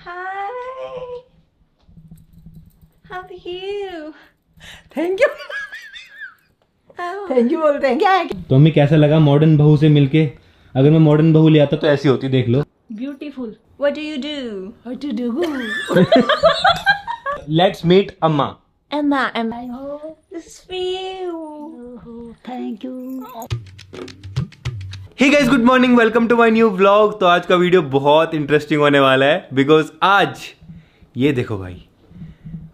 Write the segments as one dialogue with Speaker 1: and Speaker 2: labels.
Speaker 1: Hi. How are you?
Speaker 2: Thank you
Speaker 1: Oh.
Speaker 2: Thank you बोलते हैं क्या है?
Speaker 3: तो मम्मी कैसा लगा मॉडर्न बहू से मिलके? अगर मैं मॉडर्न बहू ले आता तो ऐसी होती, देख लो।
Speaker 2: Beautiful
Speaker 1: What do you do?
Speaker 2: What to do
Speaker 3: let's meet Emma.
Speaker 1: Emma, this is for you.
Speaker 2: Thank you.
Speaker 3: Hey guys, good morning, welcome to my new vlog. तो आज का वीडियो बहुत इंटरेस्टिंग होने वाला है बिकॉज आज ये देखो भाई,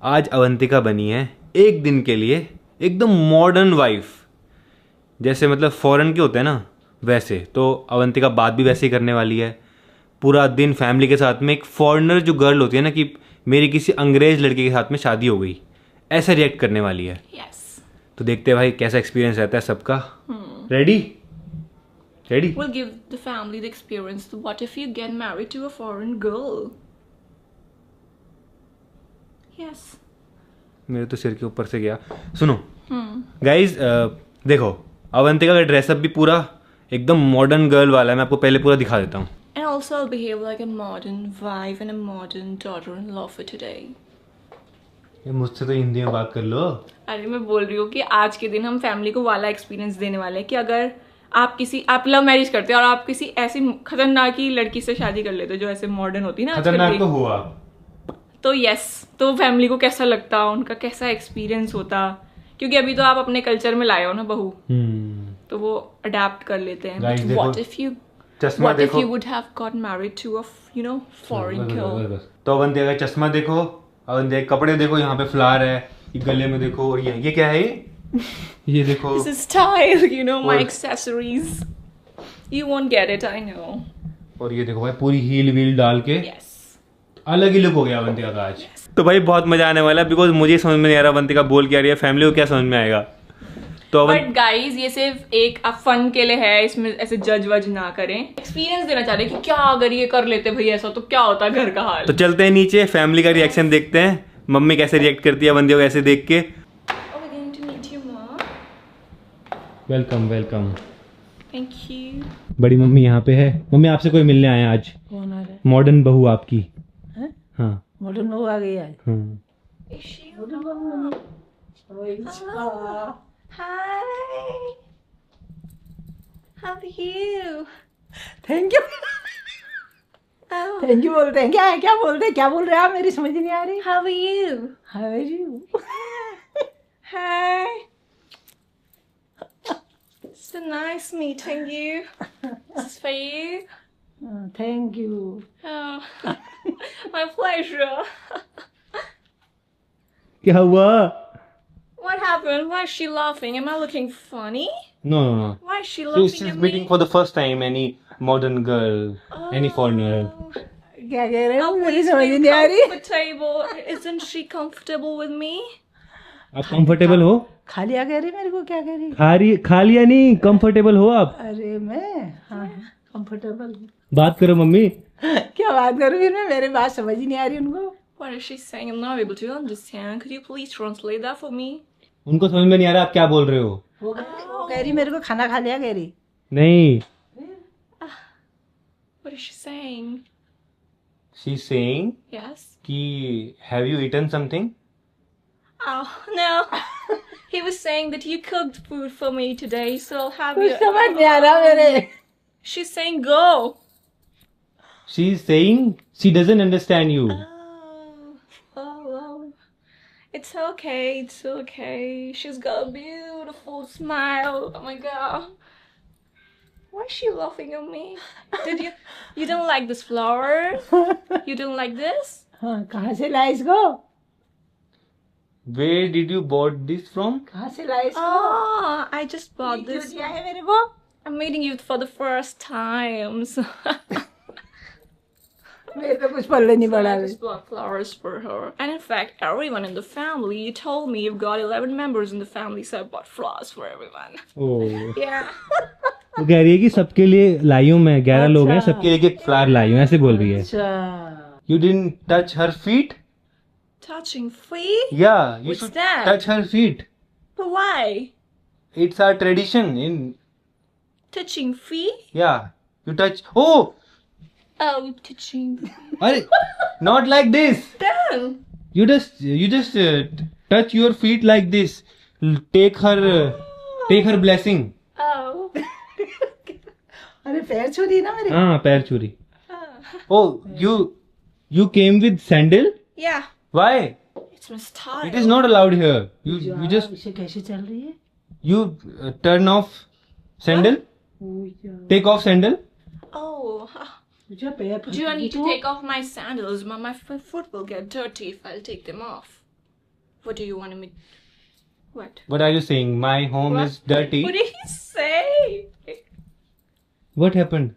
Speaker 3: आज अवंतिका बनी है एक दिन के लिए एकदम मॉडर्न वाइफ। जैसे मतलब फॉरेन के होते हैं ना, वैसे। तो अवंतिका बात भी वैसे ही करने वाली है पूरा दिन फैमिली के साथ में। एक फॉरेनर जो गर्ल होती है ना कि मेरी किसी अंग्रेज लड़के के साथ में शादी हो गई, ऐसा रिएक्ट करने वाली है।
Speaker 1: Yes.
Speaker 3: तो देखते हैं भाई कैसा एक्सपीरियंस रहता है सबका। Ready? Ready?
Speaker 1: We'll give the family the experience. What if you get married to a foreign girl? Yes.
Speaker 3: मेरे तो सिर के ऊपर से गया। सुनो गाइज, देखो अवंतिका का ड्रेसअप भी पूरा एकदम मॉडर्न गर्ल वाला है। मैं आपको पहले पूरा दिखा देता हूँ।
Speaker 1: And also I'll behave like a modern wife and a modern daughter-in-law for today.
Speaker 3: ये मुझसे तो हिंदी में बात कर लो।
Speaker 1: अरे मैं बोल रही हूँ कि आज के दिन हम फैमिली को वाला एक्सपीरियंस देने वाले हैं कि अगर आप लव मैरिज करते हो और आप किसी ऐसी खतरनाक ही लड़की से शादी कर लेते हो जो ऐसे मॉडर्न होती है ना आजकल
Speaker 3: खतरनाक
Speaker 1: की,
Speaker 3: तो हुआ।
Speaker 1: तो यस, तो फैमिली को कैसा लगता, उनका कैसा एक्सपीरियंस होता, क्योंकि अभी तो आप अपने कल्चर में लाए हो ना बहू, तो वो अडेप्ट कर लेते हैं।
Speaker 3: Guys,
Speaker 1: But what if you
Speaker 3: चश्मा
Speaker 1: what if
Speaker 3: देखो।
Speaker 1: you would have got married to a foreign girl?
Speaker 3: तो अवंतिका का चश्मा देखो, अवंतिका के कपड़े देखो, यहाँ पे फ्लावर है, ये गले में देखो, और ये क्या है? ये देखो।
Speaker 1: This is style, my
Speaker 3: और-
Speaker 1: accessories. You won't get it, I know.
Speaker 3: और ये देखो भाई पूरी हील वील डाल के
Speaker 1: Yes.
Speaker 3: अलग ही लुक हो गया अवंतिका का आज। तो भाई बहुत मजा आने वाला है बिकॉज मुझे समझ में नहीं आ रहा अवंतिका बोल क्या रही है, फैमिली को क्या समझ में आएगा। तो
Speaker 1: बट गाइज ये सिर्फ एक फन के लिए है, इसमें ऐसे जज वज ना करें। एक्सपीरियंस देना चाह रहे हैं कि क्या अगर ये कर लेते भाई ऐसा तो क्या होता घर का हाल।
Speaker 3: तो चलते हैं नीचे, फैमिली का रिएक्शन देखते हैं। मम्मी कैसे रिएक्ट करती है अवंतिका को ऐसे देख के।
Speaker 1: Oh, we're going to meet you, Mom.
Speaker 3: Welcome welcome.
Speaker 1: Thank you.
Speaker 3: बड़ी मम्मी यहाँ पे है। मम्मी आपसे कोई मिलने आया आज,
Speaker 2: कौन आ रहा है?
Speaker 3: मॉडर्न बहू आपकी।
Speaker 2: हैं?
Speaker 3: हाँ
Speaker 2: मॉडर्न बहू आ गई आज।
Speaker 3: हाँ।
Speaker 1: Is she?
Speaker 2: मॉडर्न बहू
Speaker 1: Hi. How are you?
Speaker 2: Thank you
Speaker 1: Oh.
Speaker 2: Thank you बोलते हैं क्या है? क्या बोलते हैं? क्या बोल रहे हैं आप? मेरी समझ नहीं आ रही।
Speaker 1: How are you?
Speaker 2: How are you?
Speaker 1: Hi. It's so nice meeting you. This is for you.
Speaker 2: Thank you.
Speaker 1: Oh, my pleasure.
Speaker 3: क्या हुआ?
Speaker 1: What happened? Why is she laughing? Am I looking funny?
Speaker 3: No no no,
Speaker 1: Why is she laughing
Speaker 3: she's
Speaker 1: at
Speaker 3: meeting
Speaker 1: me?
Speaker 3: for the first time any modern girl, any foreigner.
Speaker 1: Oh.
Speaker 2: क्या कह रहे हो?
Speaker 1: Oh,
Speaker 2: मेरी
Speaker 1: please
Speaker 2: समझ
Speaker 1: be
Speaker 2: नहीं आ रही।
Speaker 1: comfortable. Isn't she comfortable with me?
Speaker 3: आप comfortable हो?
Speaker 2: खालिया कह रही मेरे को, क्या कह रही?
Speaker 3: खा लिया नहीं, कंफर्टेबल हो आप?
Speaker 2: अरे मैं हाँ कंफर्टेबल।
Speaker 3: बात करो मम्मी।
Speaker 2: क्या बात करूँ फिर मैं? मेरी बात समझ ही नहीं आ रही उनको।
Speaker 1: What is she saying? I'm not able to understand. Could you please translate that for me?
Speaker 3: उनको समझ में नहीं आ रहा आप क्या बोल रहे हो।
Speaker 2: वो कह रही मेरे को खाना खा लिया कह रही।
Speaker 3: नहीं,
Speaker 1: What is she saying?
Speaker 3: she's saying
Speaker 1: Yes.
Speaker 3: कि have you eaten something?
Speaker 1: Oh, no. He was saying that you cooked food for me today, so I'll have
Speaker 2: कुछ
Speaker 1: you.
Speaker 2: समझ नहीं आ रहा मेरे।
Speaker 1: She's saying go.
Speaker 3: She's saying she doesn't understand you.
Speaker 1: Oh. It's okay, it's okay. She's got a beautiful smile. Oh my god. Why is she laughing at me? You don't like this flower? You don't like this?
Speaker 2: हाँ कहाँ से लाए इसको?
Speaker 3: Where did you bought this from?
Speaker 2: कहाँ से लाए इसको?
Speaker 1: Oh, I just bought
Speaker 2: क्यों
Speaker 1: this.
Speaker 2: दिया है मेरे को?
Speaker 1: I'm meeting you for the first time. So
Speaker 2: मेरे तो कुछ पल्ले नहीं पड़ा।
Speaker 1: I just bought flowers for her. And in fact, everyone in the family, you told me you've got 11 members in the family, so I bought flowers for everyone.
Speaker 3: Oh.
Speaker 1: Yeah.
Speaker 3: वो कह रही है कि सबके लिए लाई हूँ मैं, 11 लोग हैं, सबके लिए एक फ्लावर लाई हूँ, ऐसे बोल रही है।
Speaker 2: अच्छा।
Speaker 3: You didn't touch her feet?
Speaker 1: Touching feet?
Speaker 3: Yeah, you
Speaker 1: What's
Speaker 3: should
Speaker 1: that?
Speaker 3: touch her feet.
Speaker 1: But why?
Speaker 3: It's our tradition in,
Speaker 1: Touching feet?
Speaker 3: yeah, you touch. Oh,
Speaker 1: Oh, touching.
Speaker 3: अरे not like this.
Speaker 1: Damn.
Speaker 3: You just touch your feet like this. Take her blessing.
Speaker 1: Oh.
Speaker 2: अरे पैर छू दी ना मेरे.
Speaker 3: हाँ पैर छुरी. Oh, you came with sandal?
Speaker 1: Yeah.
Speaker 3: Why?
Speaker 1: It's my style.
Speaker 3: It is not allowed here. You just
Speaker 2: इसे कैसे चल रही है?
Speaker 3: you turn off sandal. Take off sandal.
Speaker 1: Oh.
Speaker 2: मुझे पैर फंस
Speaker 1: Do I
Speaker 2: गई
Speaker 1: need to
Speaker 2: तो.
Speaker 1: take off my sandals? My foot will get dirty if I'll take them off. What do you want me? What?
Speaker 3: What are you saying? My home
Speaker 1: What?
Speaker 3: is dirty.
Speaker 1: What did he say?
Speaker 3: What happened?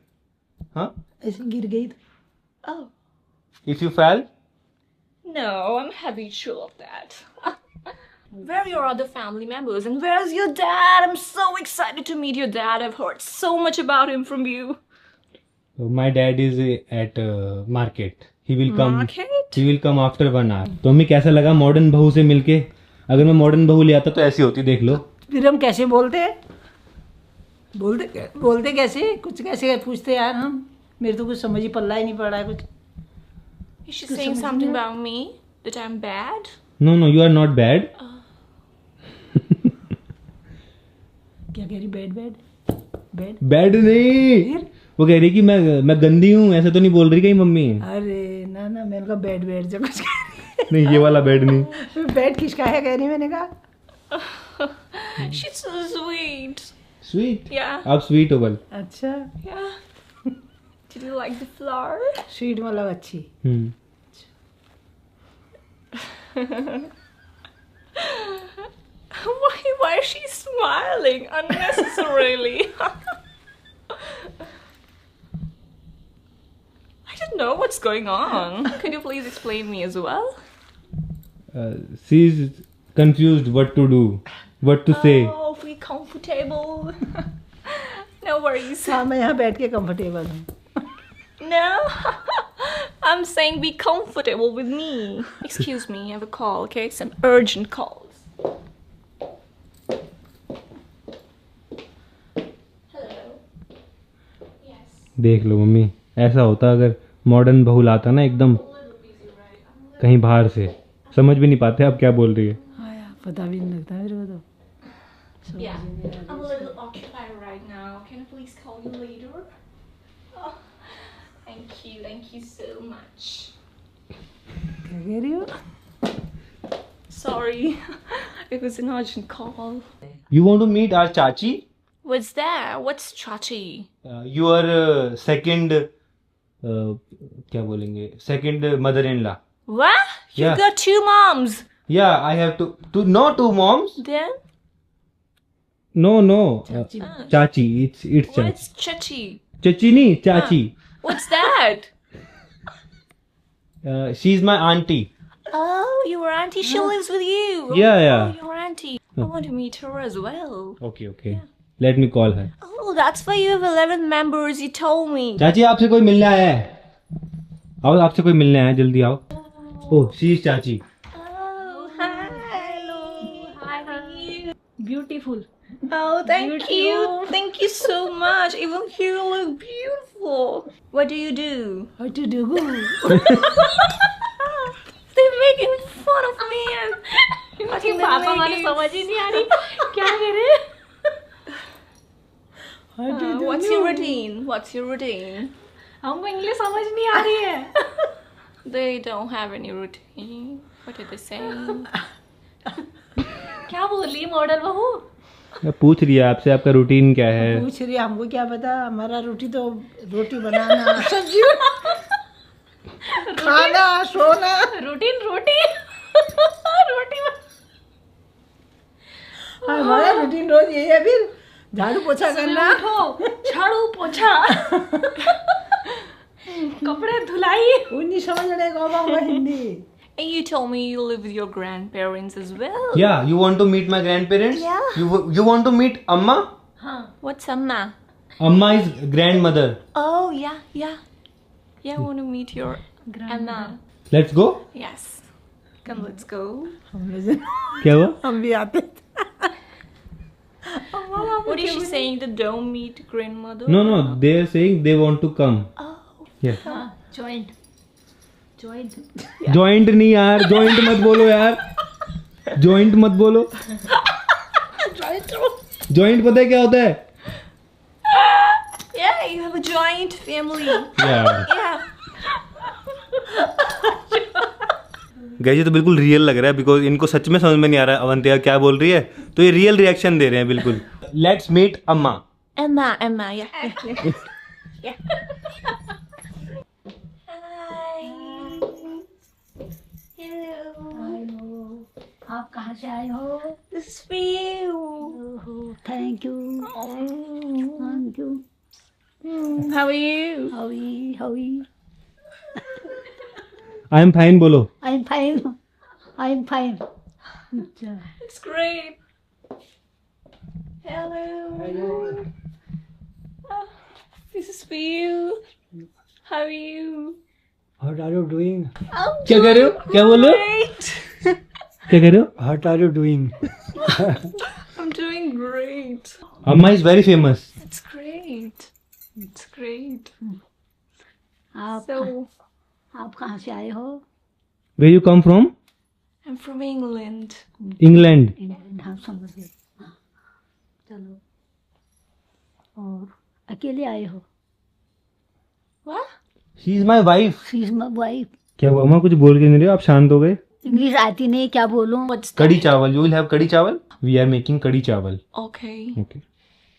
Speaker 3: Huh?
Speaker 2: ऐसे गिर गई तो.
Speaker 1: Oh.
Speaker 3: If you fell?
Speaker 1: No, I'm habitual of that. Where are your other family members? And where's your dad? I'm so excited to meet your dad. I've heard so much about him from you.
Speaker 3: My dad is at market. He will come.
Speaker 1: Market?
Speaker 3: He will come after 1 hour. तो हमें कैसा लगा modern बहू से मिलके? अगर मैं modern बहू ले आता तो ऐसी होती, देख लो.
Speaker 2: फिर हम कैसे बोलते कैसे कुछ कैसे पूछते यार हम. मेरे तो कुछ समझ ही पल्ला ही नहीं पड़ रहा है कुछ.
Speaker 1: Is she saying something about me? That I'm bad?
Speaker 3: No, you are not bad.
Speaker 2: क्या कह रही? बैड.
Speaker 3: Bad नहीं. वो कह रही कि मैं गंदी हूँ, ऐसा तो नहीं बोल रही कहीं मम्मी.
Speaker 2: अरे ना मैंने कहा बैड जो कुछ
Speaker 3: नहीं ये वाला बेड नहीं.
Speaker 2: बैड किसका है कह रही मैंने कहा.
Speaker 1: She's so sweet.
Speaker 3: Sweet.
Speaker 1: Yeah.
Speaker 3: आप sweet हो बल.
Speaker 2: अच्छा.
Speaker 1: Yeah. Did you like the flower?
Speaker 2: Sweet मतलब अच्छी.
Speaker 1: Why is she smiling unnecessarily? I don't know what's going on. Could you please explain me as well?
Speaker 3: She is confused what to do, what to say.
Speaker 1: Oh, be comfortable. No worries.
Speaker 2: हाँ मैं यहाँ बैठ के comfortable हूँ.
Speaker 1: No, I'm saying be comfortable with me. Excuse me, I have a call, okay? Some urgent calls. Hello. Yes.
Speaker 3: देख लो mummy, ऐसा होता अगर मॉडर्न बहू लाता ना एकदम कहीं बाहर से, समझ भी नहीं पाते आप क्या बोल रही है.
Speaker 2: हाँ यार पता भी नहीं लगता मेरे को तो.
Speaker 1: Yeah, I'm a little occupied right now. Can I please call you later? Oh, thank you so much.
Speaker 2: क्या कह रही हो?
Speaker 1: Sorry, it was an urgent call.
Speaker 3: You want to meet our chachi?
Speaker 1: What's that? What's chachi?
Speaker 3: Your second क्या बोलेंगे, second mother-in-law.
Speaker 1: What? You
Speaker 3: Yeah.
Speaker 1: got two moms?
Speaker 3: Yeah, I have to no two moms.
Speaker 1: Then
Speaker 3: No. Chachi. It's chachi.
Speaker 1: what's chachi?
Speaker 3: Chachi नहीं, chachi.
Speaker 1: What's that?
Speaker 3: She's my auntie.
Speaker 1: Oh, your auntie. She lives with you.
Speaker 3: Yeah.
Speaker 1: Oh, your auntie. I want to meet her as well.
Speaker 3: Okay. Let me call her.
Speaker 1: Oh, that's why you have 11 members. You told me.
Speaker 3: चाची आपसे कोई मिलने आया है. आओ आपसे कोई मिलने आया है, जल्दी आओ. Oh, she is चाची.
Speaker 1: Oh, hi. Hello. Hi, how are you?
Speaker 2: Beautiful.
Speaker 1: Oh, thank you. Thank you so much. Even you look beautiful. What do you do?
Speaker 2: How to do good?
Speaker 1: They're making fun of me. पापा माने समझ ही नहीं आ रही क्या करे.
Speaker 2: How to do
Speaker 1: What's your routine? What's your routine?
Speaker 2: हमको English समझ नहीं आ रही है.
Speaker 1: They don't have any routine. What are they saying?
Speaker 2: क्या बोल रही मॉडल बहू?
Speaker 3: पूछ रही है आपसे आपका रूटीन क्या है.
Speaker 2: पूछ रही है, हमको क्या पता. हमारा रोटी तो रोटी बनाना, सब्जी खाना, सोना.
Speaker 1: Routine, रोटी.
Speaker 2: हमारा रूटीन रोज यही है. फिर झाड़ू पोछा करना,
Speaker 1: झाड़ू पोछा. कपड़े धुलाई.
Speaker 2: उन्हीं समझ रहे को Hindi.
Speaker 1: And you told me you live with your grandparents as well.
Speaker 3: Yeah, you want to meet my grandparents?
Speaker 1: Yeah.
Speaker 3: You want to meet Amma?
Speaker 1: What's Amma?
Speaker 3: Amma is grandmother.
Speaker 1: Oh, yeah. Yeah, I want to meet your Amma.
Speaker 3: Let's go.
Speaker 1: Yes. Come, let's go.
Speaker 2: हम लोग
Speaker 3: क्या हुआ?
Speaker 2: हम भी आते थे.
Speaker 1: What is she saying? That don't meet grandmother?
Speaker 3: No, they are saying they want to come.
Speaker 1: Oh.
Speaker 2: हाँ joint
Speaker 3: joint नहीं यार, जॉइंट मत बोलो यार, जॉइंट मत बोलो। जॉइंट पता है क्या होता है?
Speaker 1: Yeah, you have a joint family.
Speaker 3: यार
Speaker 1: Yeah.
Speaker 3: गाइस ये तो बिल्कुल रियल लग रहा है, बिकॉज इनको सच में समझ में नहीं आ रहा है अवंतिका क्या बोल रही है, तो ये रियल रिएक्शन दे रहे हैं बिल्कुल। Let's meet Emma.
Speaker 1: Emma, yeah. Yeah. Hi. Hello.
Speaker 2: आप कहाँ से आए हो?
Speaker 1: This is for you.
Speaker 2: Thank you thank you.
Speaker 1: How are you?
Speaker 2: How
Speaker 3: I am fine बोलो।
Speaker 2: I am fine. अच्छा
Speaker 1: It's great. Hello. Oh, this is for you. How are you?
Speaker 2: What are you doing?
Speaker 1: I'm
Speaker 3: क्या कर रहे हो? क्या बोल रहे हो?
Speaker 1: great.
Speaker 3: क्या कर रहे हो?
Speaker 2: What are you doing?
Speaker 1: I'm doing great.
Speaker 3: Amma is very famous.
Speaker 1: It's great. It's great.
Speaker 2: आप
Speaker 1: So,
Speaker 2: आप कहाँ से आए हो?
Speaker 3: Where you come from?
Speaker 1: I'm from England.
Speaker 3: England.
Speaker 2: England. हाँ समझ गए। हाँ, चलो और अकेले आए हो?
Speaker 1: What?
Speaker 3: She is my wife.
Speaker 2: She is my wife.
Speaker 3: क्या हुआ अम्मा, कुछ बोल के नहीं रहे हो? आप शांत हो गए।
Speaker 2: इंग्लिश आती नहीं, क्या बोलूं?
Speaker 1: What's
Speaker 3: कड़ी
Speaker 1: that?
Speaker 3: चावल, यू विल हैव कड़ी चावल। वी आर मेकिंग कड़ी चावल।
Speaker 1: Okay.
Speaker 3: Okay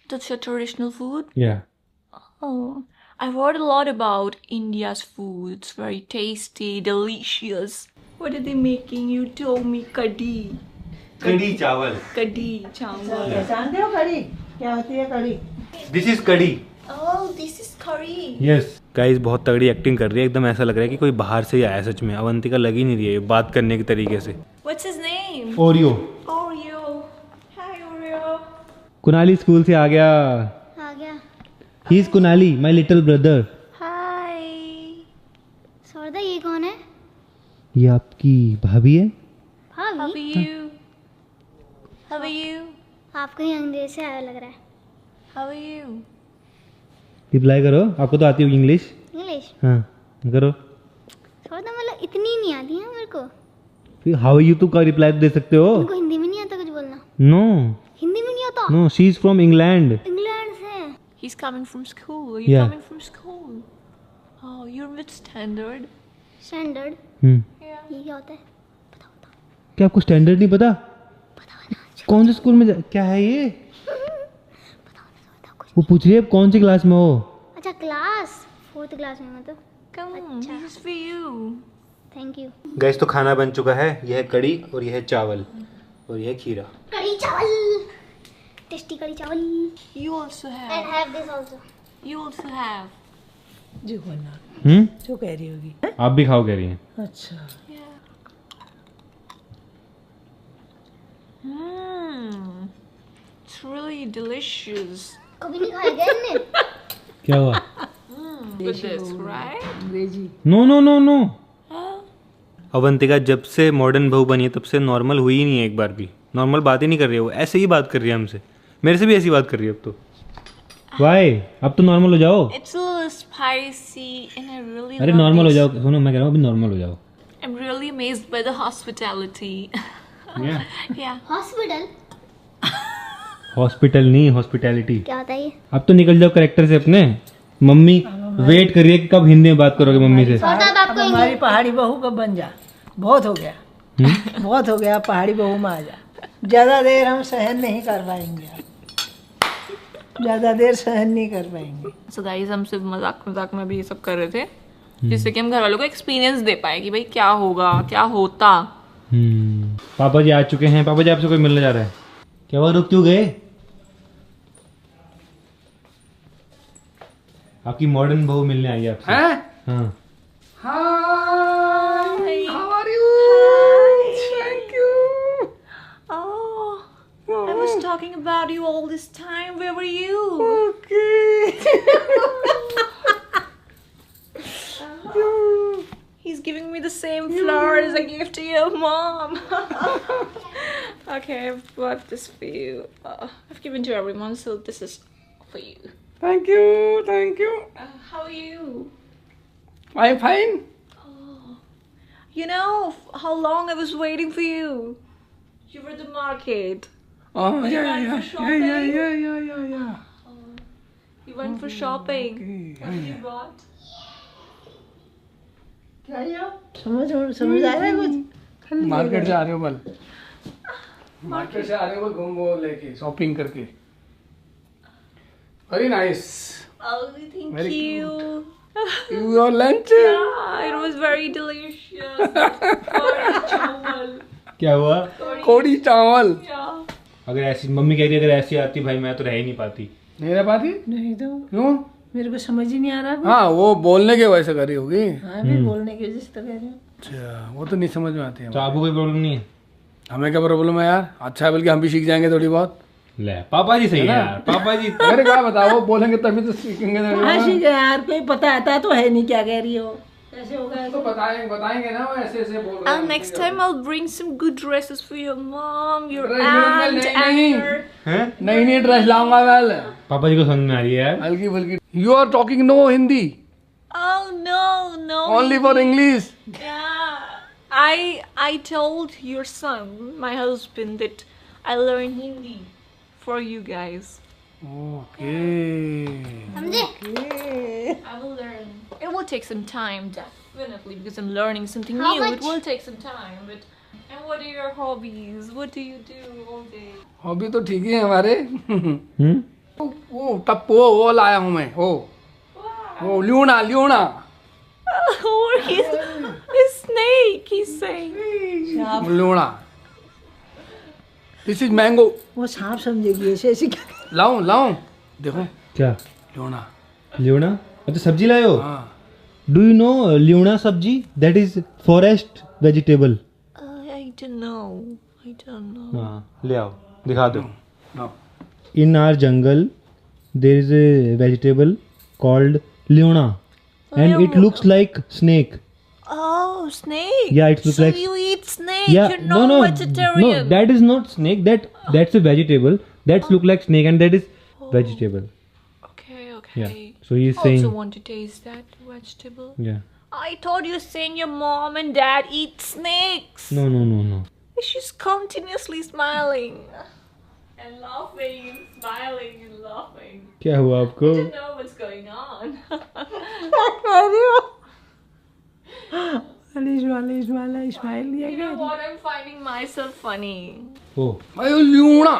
Speaker 1: That's your traditional food?
Speaker 3: या
Speaker 1: Oh, I've heard a lot about India's food. It's very tasty, delicious. What are they making? You told me kadi.
Speaker 3: कड़ी चावल।
Speaker 1: Kadi chawal.
Speaker 2: जानते हो कड़ी क्या होती है? कड़ी
Speaker 3: दिस इज कड़ी।
Speaker 1: Oh, this is curry.
Speaker 3: Yes guys बहुत तगड़ी एक्टिंग कर रही है, एकदम ऐसा लग रहा है कि कोई बाहर से ही आया। सच में अवंतिका लग ही नहीं रही है बात करने के तरीके से।
Speaker 1: What's his name?
Speaker 3: Oreo.
Speaker 1: Oreo. Hi, Oreo.
Speaker 3: Kunali school से आ गया।
Speaker 1: आ गया.
Speaker 3: He is Kunali my little brother.
Speaker 1: Hi.
Speaker 4: सौरदा ये कौन है?
Speaker 3: ये आपकी भाभी है।
Speaker 1: How are
Speaker 4: भाभी
Speaker 1: you? How are you?
Speaker 4: आपको ही अंग्रेज से आया लग रहा है।
Speaker 1: How are you?
Speaker 3: रिप्लाई करो, आपको तो आती होगी इंग्लिश।
Speaker 4: इंग्लिश
Speaker 3: हाँ करो।
Speaker 4: सौरदा मतलब इतनी नहीं आती है मेरे को।
Speaker 3: फिर हाउ यू तो का रिप्लाई दे सकते हो।
Speaker 4: उनको हिंदी में नहीं आता कुछ बोलना।
Speaker 3: नो
Speaker 4: हिंदी में नहीं आता।
Speaker 3: No she is from England.
Speaker 4: England से।
Speaker 1: He's coming from school. Are you
Speaker 3: Yeah.
Speaker 1: coming from school? Oh, you're with standard.
Speaker 4: Standard
Speaker 1: Yeah.
Speaker 4: ये क्या होता है?
Speaker 3: क्या आपको स्टैंडर्ड नहीं पता? कौन से स्कूल में क्या है ये? वो पूछ रही है कौन सी क्लास में हो।
Speaker 4: अच्छा क्लास 4th क्लास में मतलब।
Speaker 1: Come on, this is for you.
Speaker 4: Thank you.
Speaker 3: Gas तो खाना बन चुका है, यह है कड़ी और यह है चावल और यह है खीरा।
Speaker 4: कड़ी चावल टेस्टी कड़ी चावल।
Speaker 1: You also
Speaker 4: and
Speaker 1: have.
Speaker 4: Have this also.
Speaker 1: You also have.
Speaker 2: जो बोलना जो कह रही होगी।
Speaker 3: आप भी खाओ कह रही हैं।
Speaker 2: अच्छा
Speaker 1: Yeah. Mmm. It's really delicious.
Speaker 4: कभी नहीं खाया क्या इनने?
Speaker 3: क्या हुआ?
Speaker 1: With this, right?
Speaker 2: Angrezi.
Speaker 3: No no no no.
Speaker 1: Oh.
Speaker 3: Avantika जब से मॉडर्न बहू बनी है तब से नॉर्मल हुई ही नहीं है, एक बार भी नॉर्मल बात ही नहीं कर रही है। वो ऐसे ही बात कर रही है हमसे, मेरे से भी ऐसी बात कर रही है अब तो। वाई अब तो नॉर्मल हो जाओ।
Speaker 1: It's a little spicy and I really
Speaker 3: अरे
Speaker 1: love
Speaker 3: नॉर्मल हो
Speaker 1: this.
Speaker 3: जाओ, सुनो मैं कह रहा हूँ अभी नॉर्मल हो जाओ।
Speaker 1: I'm really amazed by the hospitality. Yeah.
Speaker 4: Hospital
Speaker 3: hospital नहीं, हॉस्पिटैलिटी।
Speaker 4: क्या होता है ये?
Speaker 3: अब तो निकल जाओ करेक्टर से अपने। मम्मी वेट करिए कि कब हिंदी में बात करोगे मम्मी से।
Speaker 4: सौरदा अब
Speaker 2: अब
Speaker 4: आपको
Speaker 2: हमारी पहाड़ी बहू कब बन जा। बहुत हो गया बहुत हो गया, पहाड़ी बहू में आ जा। ज़्यादा देर हम सहन नहीं कर पाएंगे, ज़्यादा देर सहन नहीं कर पाएंगे।
Speaker 1: So guys, हम सिर्फ मजाक में भी ये सब कर रहे थे जिससे कि हम घर वालों को एक्सपीरियंस दे पाए कि भाई क्या होगा, क्या होता।
Speaker 3: पापा जी आ चुके हैं। पापा जी आपसे कोई मिलने जा रहा है। क्या हुआ, रुक क्यों गए? आपकी मॉडर्न बहू मिलने आई है आपसे। हाँ
Speaker 1: Hi.
Speaker 2: How are you?
Speaker 1: Thank you. Oh, I was talking about you all this time. Where were you? He's giving me the same flowers I gave to your mom. Okay, I've bought this for you. I've given to everyone, so this is for you.
Speaker 2: Thank you, thank you.
Speaker 1: How are you?
Speaker 5: I'm fine.
Speaker 1: You know how long I was waiting for you. You were at the market.
Speaker 5: Oh,
Speaker 1: You
Speaker 5: yeah,
Speaker 1: went
Speaker 5: yeah,
Speaker 1: for shopping?
Speaker 5: yeah.
Speaker 1: You went for shopping.
Speaker 5: Okay.
Speaker 1: What did you bought?
Speaker 2: क्या यार समझ आ रहा है कुछ
Speaker 5: market से आ रहे हो बल मार्केट से आ रहे हो बल घूम वो लेके शॉपिंग करके very nice
Speaker 1: Oh, thank
Speaker 5: Very
Speaker 1: you.
Speaker 5: Your lunch
Speaker 1: Yeah, it was very delicious. Curry chawal.
Speaker 3: क्या हुआ?
Speaker 5: कोड़ी चावल
Speaker 1: Yeah.
Speaker 3: अगर ऐसी मम्मी कह रही अगर ऐसी आती भाई मैं तो रह ही नहीं पाती।
Speaker 5: नहीं रह पाती
Speaker 2: नहीं तो
Speaker 5: क्यों
Speaker 2: मेरे को समझ ही नहीं आ रहा
Speaker 5: हाँ वो बोलने के वजह से करी होगी
Speaker 2: हाँ भी बोलने की वजह से तो कह रही हूँ
Speaker 5: अच्छा वो तो नहीं समझ में आती है
Speaker 3: तो आपको कोई प्रॉब्लम नहीं है?
Speaker 5: हमें क्या प्रॉब्लम है यार अच्छा है बल्कि हम भी सीख जाएंगे थोड़ी बहुत
Speaker 3: ले पापा जी सही है यार, पापा जी।
Speaker 5: अरे क्या बताओ वो बोलेंगे तभी तो सीखेंगे
Speaker 2: कहाँ सीख गए यार कोई पता आता तो है नहीं क्या कह रही हो कैसे होगा
Speaker 5: तो बताएंगे ना वो ऐसे ऐसे बोल रहे
Speaker 1: And next time I'll bring some good dresses for your mom, your
Speaker 5: Dress
Speaker 1: aunt,
Speaker 5: नहीं,
Speaker 1: and
Speaker 5: नहीं।
Speaker 1: your...
Speaker 3: हैं?
Speaker 5: नहीं ड्रेस लाऊंगा मैं
Speaker 3: पापा जी को समझ में आ रही है यार।
Speaker 5: हल्की फुल्की you are talking no Hindi
Speaker 1: Oh no.
Speaker 5: Only for English
Speaker 1: Yeah. I told your son, my husband, that I learn Hindi for you guys.
Speaker 5: Okay
Speaker 4: समझे
Speaker 1: I will learn. It will take some time, definitely, because I'm learning something
Speaker 4: How
Speaker 1: new.
Speaker 4: much?
Speaker 1: It will take some time, but. And what are your hobbies? What do you do all day?
Speaker 5: Hobby तो ठीक ही है हमारे
Speaker 3: हम्म?
Speaker 5: वो तब वो लाया हूँ मैं वो luna
Speaker 1: Or his snake, he's saying.
Speaker 5: Luna this is mango
Speaker 2: वो सांप समझेगी ऐसे ऐसे क्या
Speaker 5: लाऊं देखो
Speaker 3: क्या?
Speaker 5: ल्यूना
Speaker 3: ल्यूना? अच्छा सब्जी लाए हो?
Speaker 5: हाँ
Speaker 3: do you know luna sabzi? That is forest vegetable.
Speaker 1: I don't know.
Speaker 3: हाँ ले आओ दिखा दो।
Speaker 5: No
Speaker 3: In our jungle there is a vegetable called luna and it looks like snake.
Speaker 1: Oh, snake.
Speaker 3: Yeah, it looks
Speaker 1: so
Speaker 3: like-
Speaker 1: you eat snake.
Speaker 3: Yeah,
Speaker 1: You're
Speaker 3: no,
Speaker 1: vegetarian.
Speaker 3: that is not snake. That's a vegetable. That's look like snake, and that is vegetable.
Speaker 1: Okay.
Speaker 3: Yeah. So he's
Speaker 1: Also
Speaker 3: saying,
Speaker 1: want to taste that vegetable.
Speaker 3: yeah.
Speaker 1: I thought you were saying your mom and dad eat snakes.
Speaker 3: No.
Speaker 1: She's continuously smiling and laughing and smiling and laughing.
Speaker 3: क्या हुआ आपको?
Speaker 1: I don't know what's going on.
Speaker 2: Smile दिया
Speaker 1: You know what? I'm finding myself funny.
Speaker 3: Oh,
Speaker 5: भाई lunar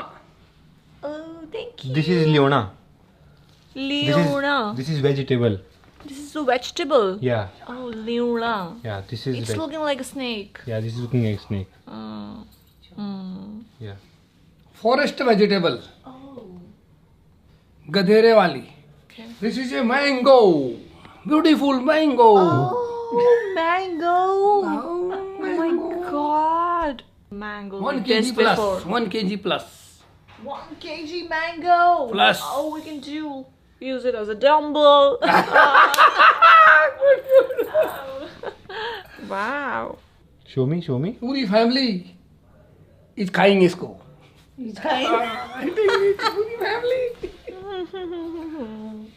Speaker 1: Oh, thank you.
Speaker 3: this is lunar.
Speaker 1: Leona.
Speaker 3: This is vegetable.
Speaker 1: This is a vegetable.
Speaker 3: Yeah.
Speaker 1: Oh, Leona.
Speaker 3: Yeah. This is.
Speaker 1: It's looking like a snake.
Speaker 3: Yeah. This is looking like snake. Yeah.
Speaker 5: Forest vegetable
Speaker 1: Oh.
Speaker 5: गधेरे वाली
Speaker 1: Okay.
Speaker 5: This is a mango beautiful mango
Speaker 1: Oh, mango. Oh my god. Mango.
Speaker 5: 1
Speaker 1: like
Speaker 5: kg
Speaker 1: this
Speaker 5: plus
Speaker 1: before.
Speaker 5: 1 kg plus
Speaker 1: 1 kg mango.
Speaker 5: Plus.
Speaker 1: Oh, we can use it as a dumbbell. Wow.
Speaker 3: Show me.
Speaker 5: पूरी family is खाइंग इसको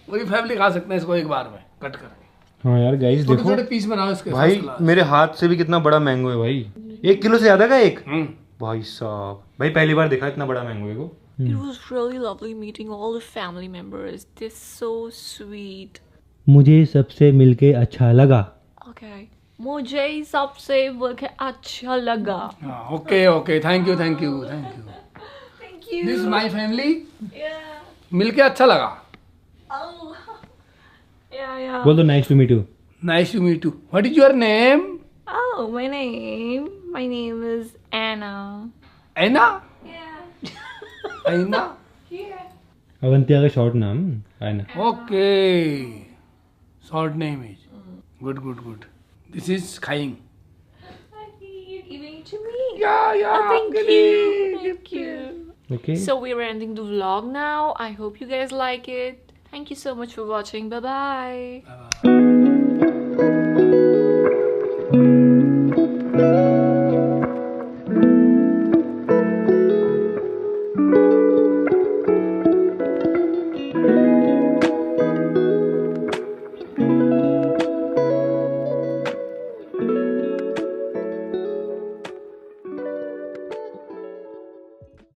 Speaker 5: पूरी family खा सकते हैं इसको एक बार में cut करके
Speaker 3: हाँ यार गाइस
Speaker 5: छोटे
Speaker 3: देखो
Speaker 5: छोटे पीस बनाओ इसके
Speaker 3: भाई
Speaker 5: first class।
Speaker 3: मेरे हाथ से भी कितना बड़ा मैंगो है भाई। 1 किलो से ज्यादा का एक?
Speaker 5: हम्म
Speaker 3: भाई साहब भाई पहली बार देखा इतना बड़ा मैंगो है को।
Speaker 1: It was really lovely meeting all the family members. They're so sweet.
Speaker 3: मुझे सबसे मिलके अच्छा लगा।
Speaker 1: Okay. मुझे सबसे मिलकर अच्छा लगा.
Speaker 5: Okay thank you
Speaker 1: Thank you.
Speaker 5: This my family
Speaker 1: Yeah.
Speaker 5: मिलके अच्छा लगा
Speaker 1: Oh. Yeah.
Speaker 3: बोल दो nice to meet you.
Speaker 5: Nice to meet you what is your name
Speaker 1: Oh, my name is Anna.
Speaker 5: Anna
Speaker 1: Yeah.
Speaker 5: Anna
Speaker 1: Yeah.
Speaker 3: Avantiya का short नाम है ना।
Speaker 5: Okay short name is good this is खाइंग
Speaker 1: You're giving it to me.
Speaker 5: Yeah
Speaker 1: Thank you.
Speaker 3: Okay
Speaker 1: So we're ending the vlog now. I hope you guys like it. Thank you so much for watching. Bye bye.